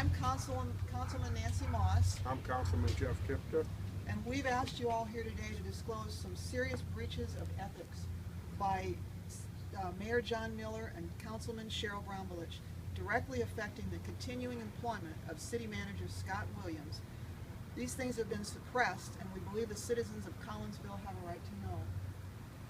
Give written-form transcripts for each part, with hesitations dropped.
I'm Councilman Nancy Moss, I'm Councilman Jeff Kipta. and we've asked you all here today to disclose some serious breaches of ethics by Mayor John Miller and Councilman Cheryl Brombolich, directly affecting the continuing employment of City Manager Scott Williams. These things have been suppressed, and we believe the citizens of Collinsville have a right to know.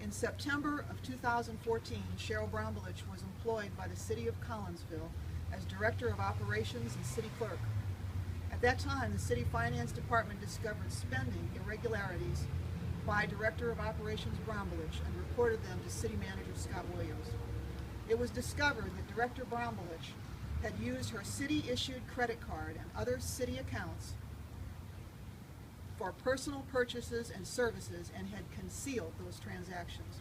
In September of 2014, Cheryl Brombolich was employed by the City of Collinsville as Director of Operations and City Clerk. At that time, the City Finance Department discovered spending irregularities by Director of Operations Brombolich and reported them to City Manager Scott Williams. It was discovered that Director Brombolich had used her city-issued credit card and other city accounts for personal purchases and services and had concealed those transactions.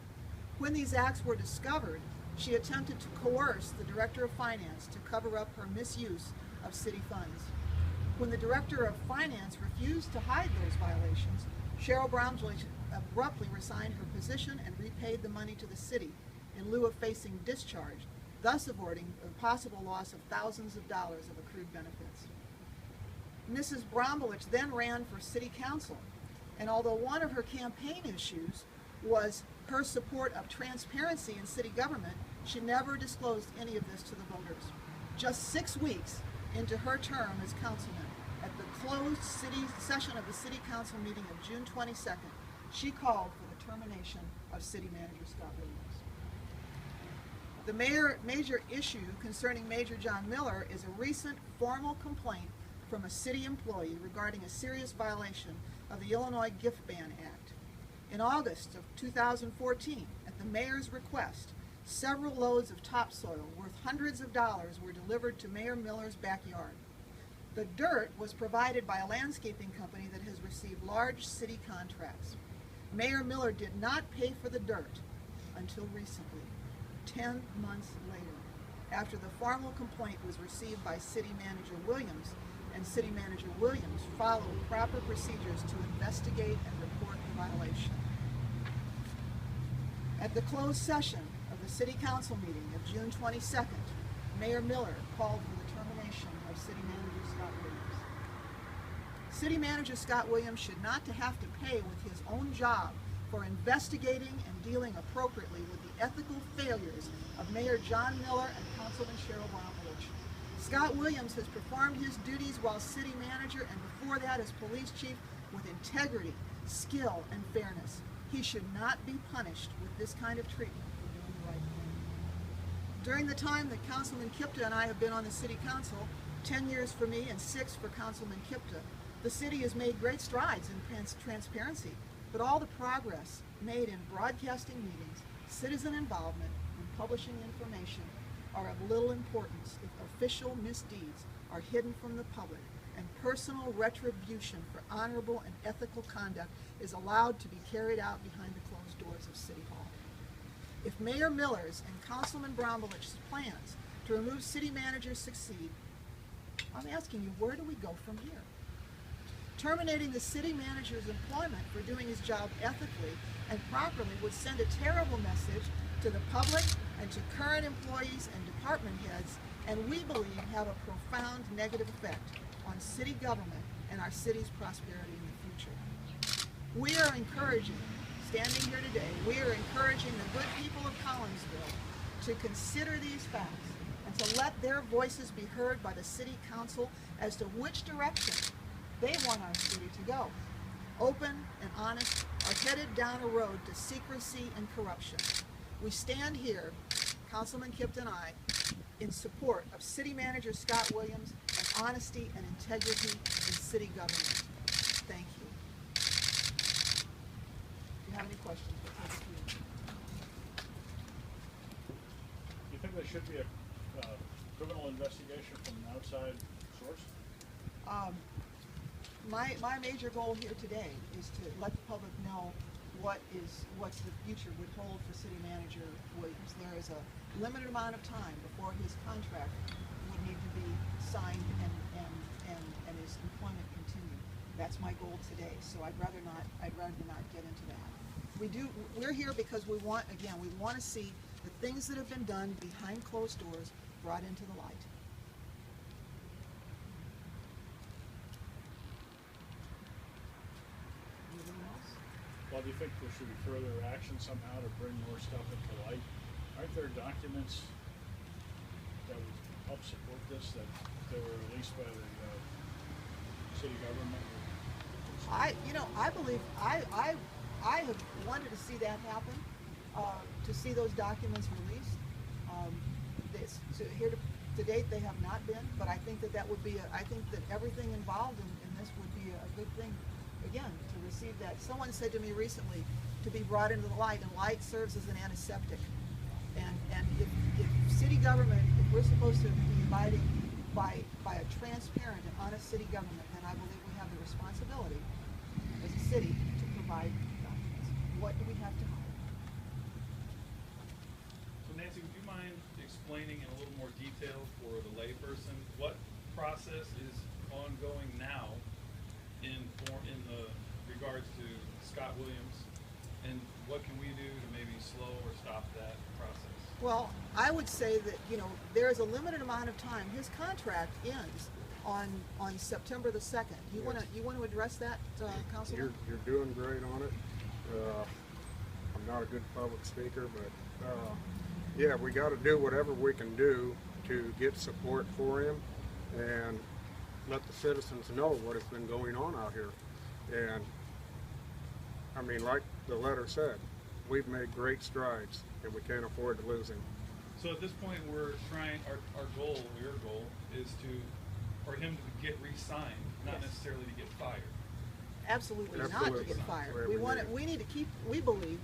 When these acts were discovered, she attempted to coerce the Director of Finance to cover up her misuse of city funds. When the Director of Finance refused to hide those violations, Cheryl Brombolich abruptly resigned her position and repaid the money to the city in lieu of facing discharge, thus avoiding the possible loss of thousands of dollars of accrued benefits. Mrs. Brombolich then ran for city council, and although one of her campaign issues was her support of transparency in city government, she never disclosed any of this to the voters. Just 6 weeks into her term as councilman, at the closed session of the city council meeting of June 22nd, she called for the termination of City Manager Scott Williams. The major issue concerning Major John Miller is a recent formal complaint from a city employee regarding a serious violation of the Illinois Gift Ban Act. In August of 2014, at the mayor's request, several loads of topsoil worth hundreds of dollars were delivered to Mayor Miller's backyard. The dirt was provided by a landscaping company that has received large city contracts. Mayor Miller did not pay for the dirt until recently, 10 months later, after the formal complaint was received by City Manager Williams, and City Manager Williams followed proper procedures to investigate and report the violation. At the closed session of the City Council meeting of June 22nd, Mayor Miller called for the termination of City Manager Scott Williams. City Manager Scott Williams should not have to pay with his own job for investigating and dealing appropriately with the ethical failures of Mayor John Miller and Councilman Cheryl Brombolich. Scott Williams has performed his duties while city manager and before that as police chief with integrity, skill, and fairness. He should not be punished with this kind of treatment for doing the right thing. During the time that Councilman Kipta and I have been on the City Council, 10 years for me and 6 for Councilman Kipta, the city has made great strides in transparency, but all the progress made in broadcasting meetings, citizen involvement, and publishing information are of little importance if official misdeeds are hidden from the public and personal retribution for honorable and ethical conduct is allowed to be carried out behind the closed doors of City Hall. If Mayor Miller's and Councilman Brombolich's plans to remove city managers succeed, I'm asking you, where do we go from here? Terminating the city manager's employment for doing his job ethically and properly would send a terrible message to the public and to current employees and department heads, and we believe have a profound negative effect on city government and our city's prosperity in the future. We are encouraging, standing here today, we are encouraging the good people of Collinsville to consider these facts and to let their voices be heard by the City Council as to which direction they want our city to go. Open and honest are headed down a road to secrecy and corruption. We stand here, Councilman Kipta and I, in support of City Manager Scott Williams and honesty and integrity in city government. Thank you. If you have any questions, we'll take a few. Do you think there should be a criminal investigation from an outside source? My major goal here today is to let the public know what's the future would hold for City Manager Williams. There is a limited amount of time before his contract would need to be signed and his employment continue. That's my goal today. So I'd rather not get into that. We're here because we want to see the things that have been done behind closed doors brought into the light. Well, do you think there should be further action somehow to bring more stuff into light? Aren't there documents that would help support this, that they were released by the city government? I believe, I have wanted to see that happen, to see those documents released. To date, they have not been, but I think that would be, I think that everything involved in this would be a good thing, again, to receive that. Someone said to me recently, to be brought into the light, and light serves as an antiseptic. And if city government, if we're supposed to be abiding by a transparent and honest city government, then I believe we have the responsibility as a city to provide documents. What do we have to hide? So Nancy, would you mind explaining in a little more detail for the layperson what process is ongoing now in the regards to Scott Williams, and what can we do to maybe slow or stop that process? Well, I would say that, there is a limited amount of time. His contract ends on September the 2nd. You want to address that, Councilman? You're doing great on it. I'm not a good public speaker, but yeah, we got to do whatever we can do to get support for him and let the citizens know what has been going on out here. And I mean, like the letter said, we've made great strides and we can't afford to lose him. So at this point, we're trying, our goal, your goal, is for him to get re-signed, not necessarily to get fired. Absolutely not to Absolutely. get fired. Where We believe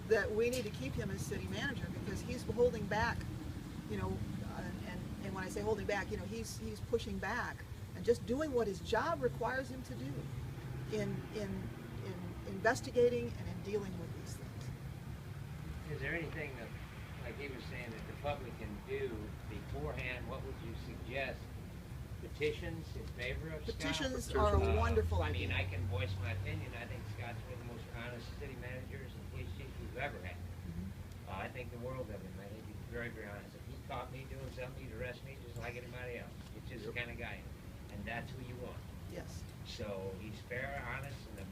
that we need to keep him as city manager because he's holding back, and when I say holding back, he's pushing back and just doing what his job requires him to do in investigating and in dealing with these things. Is there anything that, like he was saying, that the public can do beforehand? What would you suggest? Petitions in favor of Scott? Petitions are a wonderful I idea. mean, I can voice my opinion. I think Scott's one of the most honest city managers and police chiefs we've ever had. I think the world of him. I think he's very, very honest. If he caught me doing something, he'd arrest me just like anybody else. He's just the kind of guy. And that's who you want. Yes. So he's fair, honest, and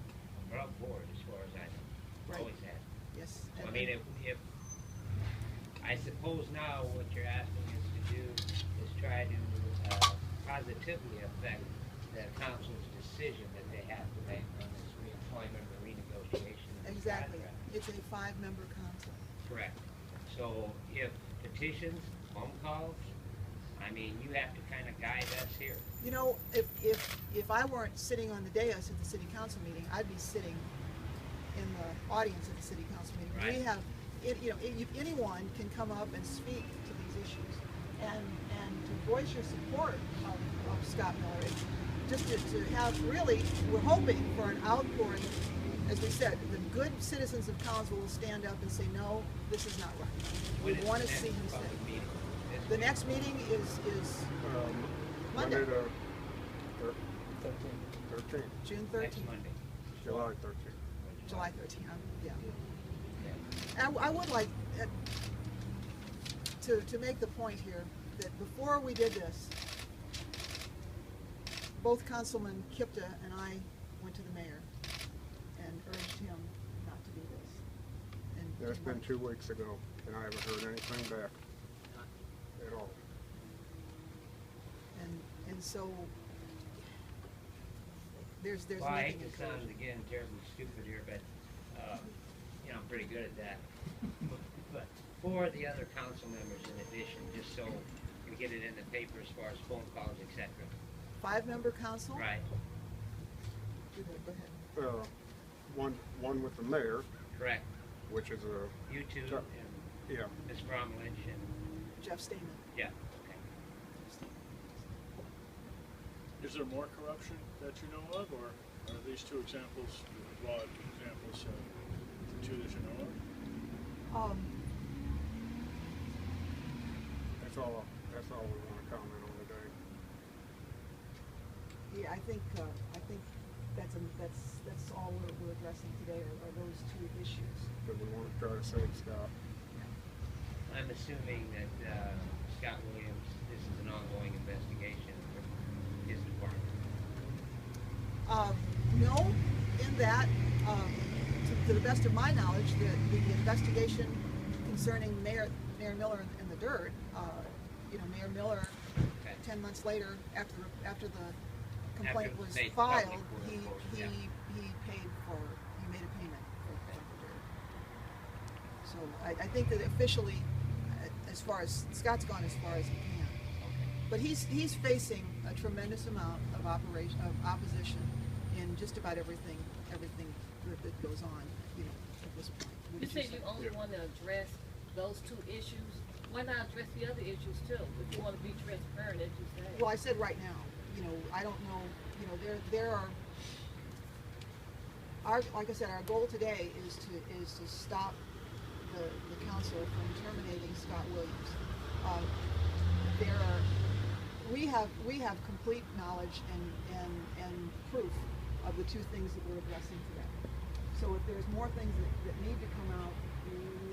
above board as far as I know. Right. Always has. Yes. I mean, if I suppose now what you're asking us to do is try to positively affect the council's decision that they have to make on this reemployment or renegotiation of this Exactly. contract. It's a 5-member council. Correct. So if petitions, phone calls, I mean, you have to kind of guide us here. If I weren't sitting on the dais at the city council meeting, I'd be sitting in the audience at the city council meeting. Right. We have, anyone can come up and speak to these issues and to voice your support of Scott Miller. Just to have really, we're hoping for an outpouring. As we said, the good citizens of Collinsville will stand up and say, no, this is not right. We When is want to the see him next stay. public meeting? This The week? next meeting is Monday. Monday the 13th, June Next 13th, Monday. July 13th. July 13th, yeah. Okay. And I would like to make the point here that before we did this, both Councilman Kipta and I went to the mayor and urged him not to do this. And That's been 2 weeks ago and I haven't heard anything back at all. And so there's Well, I nothing hate to sound encouraging. again terribly stupid here, but I'm pretty good at that. But for the other council members, in addition, just so we get it in the paper as far as phone calls, etc. 5-member council? Right. Go ahead. One with the mayor, Correct. which is You two So- and yeah. Ms. Brombolich and Jeff Stamen. yeah. Okay. Is there more corruption that you know of, or are these 2 examples, broad examples, the 2 that you know of? That's all we want to comment on today. Yeah, I think that's all we're addressing today are those 2 issues. But we want to try to save Scott. I'm assuming that Scott Williams, this is an ongoing investigation for his department. No, in that, to the best of my knowledge, the investigation concerning Mayor Miller and the dirt, Mayor Miller, Okay. 10 months later, after the complaint After it was made filed, public, quote, he unquote, yeah. made a payment for the dirt. So I think that officially, as far as Scott's gone as far as he can, but he's facing a tremendous amount of opposition in just about everything that goes on, at this point. You Wouldn't said say? you only want to address those two issues. Why not address the other issues too? If you want to be transparent, as you say. Well, I said right now, I don't know, there are, like I said, our goal today is to stop the council from terminating Scott Williams. We have complete knowledge and proof of the two things that we're addressing today. So if there's more things that need to come out,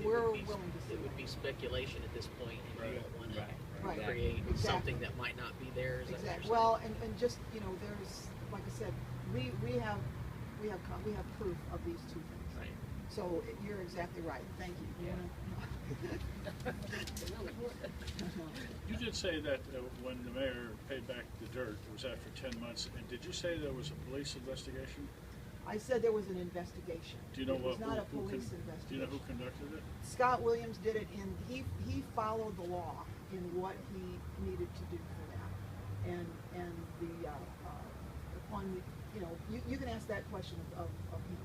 we're willing to see It would be that. speculation at this point, and you don't want to Right. create Exactly. something that might not be there. Is that what you're Exactly. saying? Well, and just, there's, like I said, we have proof of these two things. Right. So you're exactly right. Thank you. You You did say that when the mayor paid back the dirt, it was after 10 months. And did you say there was a police investigation? I said there was an investigation. Do you know It was what? not a who police Do investigation. you know who conducted it? Scott Williams did it he followed the law in what he needed to do for that. And the upon the, you can ask that question of him.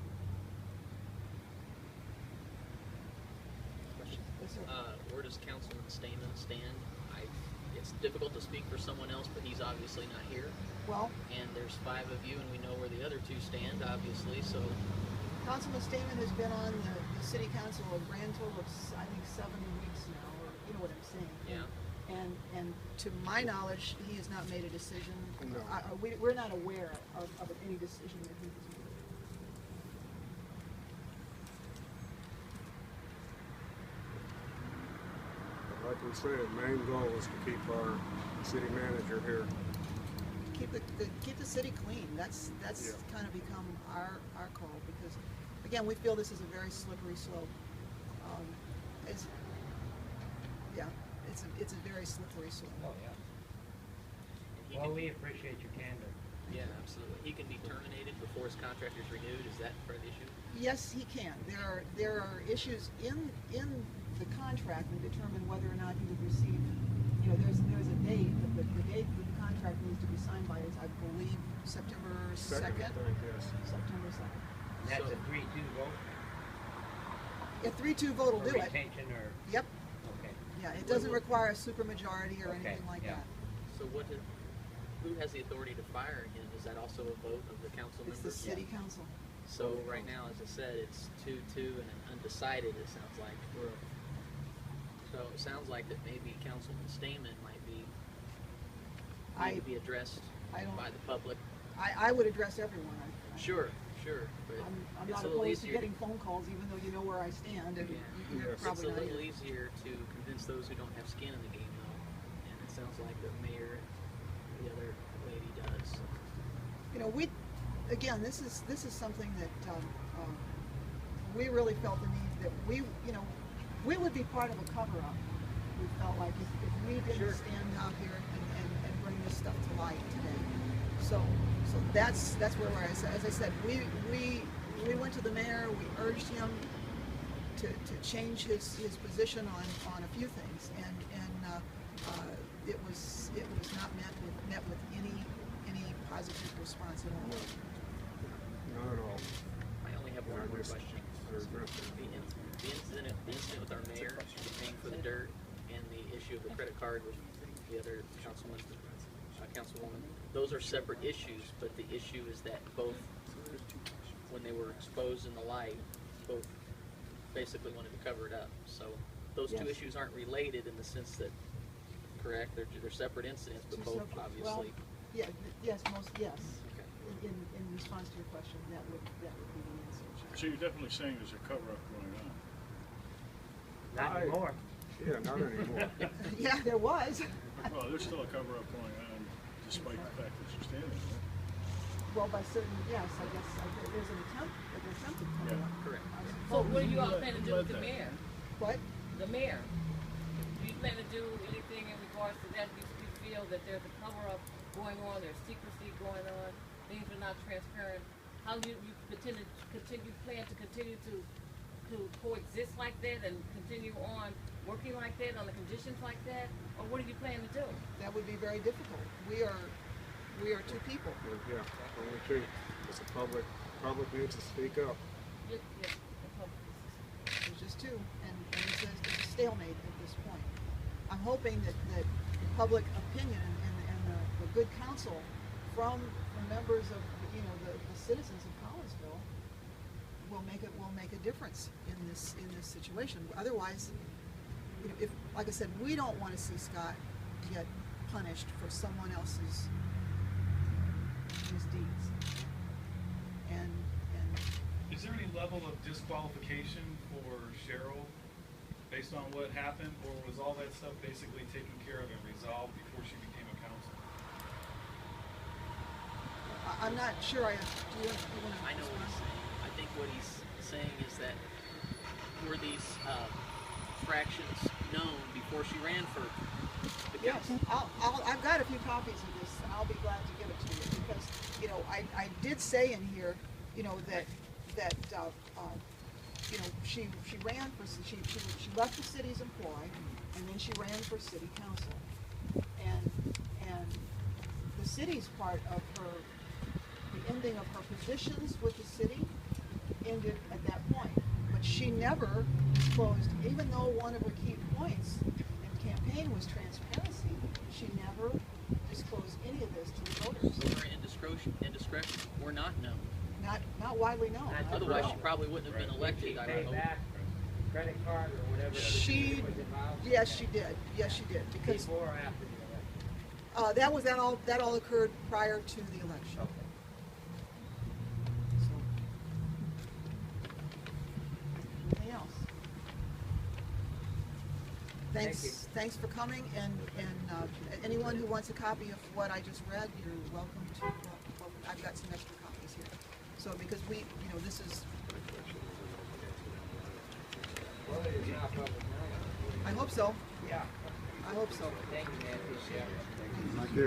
Question. Yes, sir. Where does Councilman Stamen stand? It's difficult to speak for someone else, but he's obviously not here. Well, And there's 5 of you, and we know where the other 2 stand, obviously. So Councilman Stamen has been on the city council a grand total of, I think, 7 weeks now, or you know what I'm saying. Yeah. And to my knowledge, he has not made a decision. No. We're not aware of any decision that he has made. Like we said, the main goal is to keep our city manager here. Keep the city clean. That's Yeah. kind of become our call, because again, we feel this is a very slippery slope. It's a very slippery slope. Oh, yeah. he Well, can, we appreciate your candor. yeah, absolutely. He can be terminated before his contract is renewed. Is that part of the issue? Yes, he can. There are issues in the contract that determine whether or not he would receive. There's a date, but the date that the contract needs to be signed by is, I believe, September 2nd. I think, yes. September 2nd. And that's a 3-2 vote? A 3-2 vote will Or do it. retention or, Yep. okay. Yeah, it doesn't require a supermajority or Okay, anything like yeah. that. So who has the authority to fire him? Is that also a vote of the council It's the members? city council. So right now, as I said, it's 2-2 and an undecided, it sounds like. So it sounds like that maybe Councilman Stamen might need to be addressed I don't- by the public. I would address everyone. Sure, but I'm it's not a little opposed to easier. getting phone calls, even though you know where I stand, and Yeah. you're Yes. It's probably a not little either. easier to convince those who don't have skin in the game, though. And it sounds like the mayor, the other lady does. This is something that we really felt the need that we would be part of a cover-up. We felt like if we didn't Sure. stand out here and bring this stuff to light today. So that's where we're at. As I said, we went to the mayor. We urged him to change his position on a few things, and it was not met with any positive response at all. Not at all. I only have one I more just- question. there's nothing. The incident with our mayor paying for the dirt and the issue of the credit card with the other councilwoman, those are separate issues, but the issue is that both, when they were exposed in the light, both basically wanted to cover it up. So those two Yes. issues aren't related in the sense that, correct, they're separate incidents, but Two both separate- obviously. yes. Okay. In response to your question, that would be the answer. So you're definitely saying there's a cover-up going on. Not anymore. Yeah, not anymore. Yeah, there was. Well, there's still a cover-up going on despite the fact that you're standing there. Well, by certain, yes, I guess, there's an attempt at coming up. Correct. So what do you all Who plan to do led with the that? mayor? What? The mayor? Do you plan to do anything in regards to that? You feel that there's a cover-up going on, there's secrecy going on, things are not transparent? How do you plan to continue to coexist like that and continue on working like that, on the conditions like that? Or what do you plan to do? That would be very difficult. We are two people. Yeah, only two. It's a public needs to speak up. Yeah, the public is- There's just two, and it's a stalemate at this point. I'm hoping that the public opinion and the good counsel from members of, the citizens of Collinsville will make a difference in this situation. Otherwise, if, like I said, we don't want to see Scott get punished for someone else's misdeeds. And Is there any level of disqualification for Cheryl based on what happened, or was all that stuff basically taken care of and resolved before she became a council? I'm not sure. Do you want to? I know what he's saying. I think what he's saying is that were these fractions known before she ran for the Yes, council? I've got a few copies of this, and I'll be glad to give it to you, because, I did say in here, that she ran for, she left the city's employ, and then she ran for city council. And the city's part of the ending of her positions with the city ended at that point. But she never disclosed, even though one of her key points in campaign was transparency, she never disclosed any of this to the voters. So her indiscretion were not known. Not widely known. Not to Otherwise, know. she probably wouldn't have been Did elected, she I pay would hope. back her credit card or whatever She, was involved? yes, she did. Yes, she did. Because Before or after the election? that all occurred prior to the election. Okay. So, anything else? Thank you. Thanks for coming, and anyone who wants a copy of what I just read, you're welcome to. I've got some extra copies here. So because this is. Well, it is not public knowledge. I hope so. Yeah. I hope so. Thank you, Nancy. Thank you.